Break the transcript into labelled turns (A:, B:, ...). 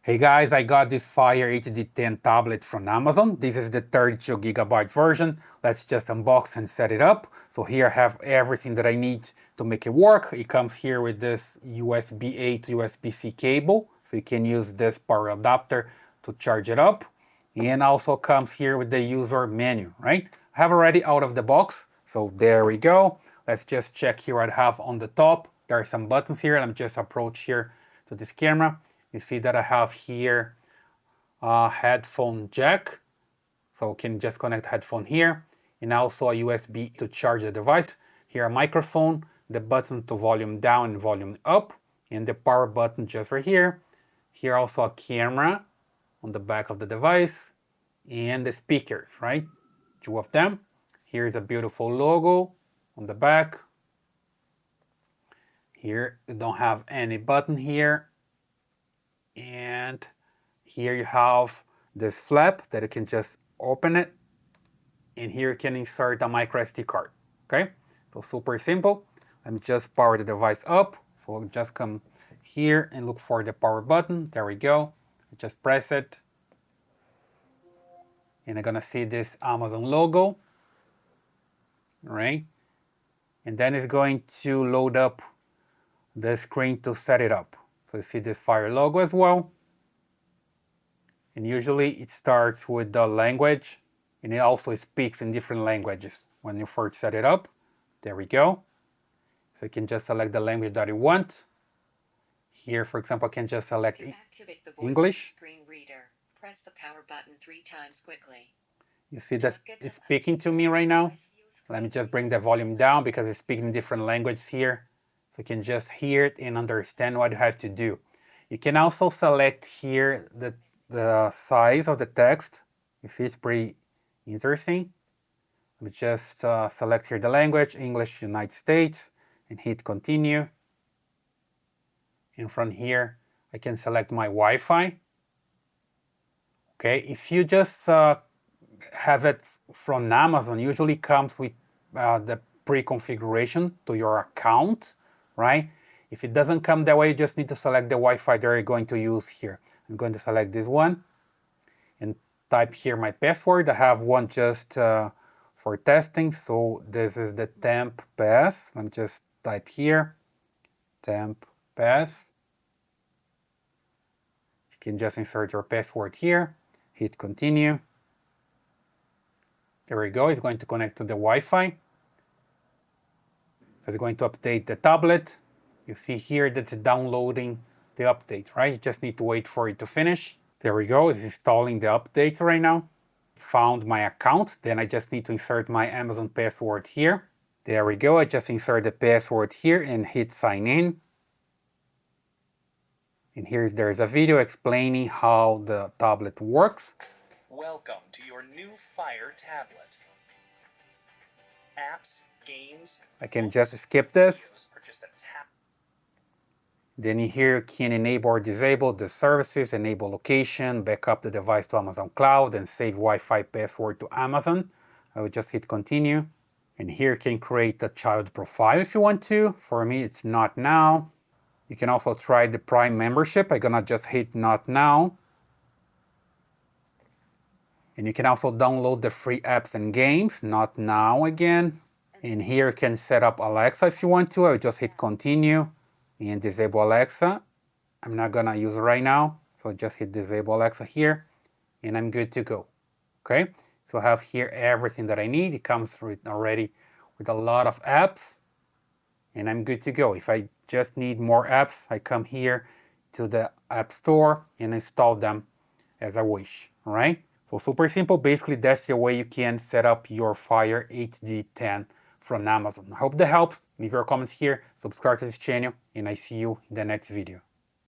A: Hey guys, I got this Fire HD10 tablet from Amazon. This is the 32GB version. Let's just unbox and set it up. So here I have everything that I need to make it work. It comes here with this USB-A to USB-C cable. So you can use this power adapter to charge it up. And also comes here with the user menu, right? I have already out of the box. So there we go. Let's just check here what I have on the top. There are some buttons here. Let me just approach here to this camera. You see that I have here a headphone jack, so you can just connect headphone here, and also a USB to charge the device. Here a microphone, the button to volume down and volume up, and the power button just right here. Here also a camera on the back of the device, and the speakers, right? Two of them. Here's a beautiful logo on the back. Here you don't have any button here. And here you have this flap that you can just open it, and here you can insert a microSD card. Okay, so super simple. Let me just power the device up. So I'll just come here and look for the power button. There we go. Just press it, and I'm gonna see this Amazon logo, right? And then it's going to load up the screen to set it up. So you see this Fire logo as well. And usually it starts with the language, and it also speaks in different languages when you first set it up. There we go. So you can just select the language that you want. Here, for example, I can just select English.
B: Screen reader, press the power button 3 times quickly.
A: You see that it's speaking to me right now. Let me just bring the volume down because it's speaking different languages here. So you can just hear it and understand what you have to do. You can also select here the size of the text. You see it's pretty interesting. Let me just select here the language, English, United States, and hit continue. And from here, I can select my Wi-Fi. Okay, if you just have it from Amazon, usually comes with the pre-configuration to your account, right? If it doesn't come that way, you just need to select the Wi-Fi that you're going to use here. I'm going to select this one and type here my password. I have one just for testing, so this is the temp pass. Let me just type here, temp pass. You can just insert your password here, hit continue. There we go, it's going to connect to the Wi-Fi. So it's going to update the tablet. You see here that it's downloading the update, right? You just need to wait for it to finish. There we go, it's installing the update right now. Found my account, then I just need to insert my Amazon password here. There we go, I just insert the password here and hit sign in. And here there's a video explaining how the tablet works.
C: Welcome to your new Fire tablet. Apps, games,
A: I can just skip this.
C: are just a tap.
A: Then here you can enable or disable the services, enable location, back up the device to Amazon Cloud, and save Wi-Fi password to Amazon. I will just hit continue. And here you can create a child profile if you want to. For me, it's not now. You can also try the Prime membership. I'm gonna just hit not now. And you can also download the free apps and games, not now again. And here you can set up Alexa if you want to. I will just hit continue and disable Alexa. I'm not gonna use it right now, so just hit disable Alexa here, and I'm good to go. Okay, so I have here everything that I need. It comes already with a lot of apps, and I'm good to go. If I just need more apps, I come here to the App Store and install them as I wish, all right? So super simple. Basically, that's the way you can set up your Fire HD10 from Amazon. I hope that helps. Leave your comments here, subscribe to this channel, and I see you in the next video.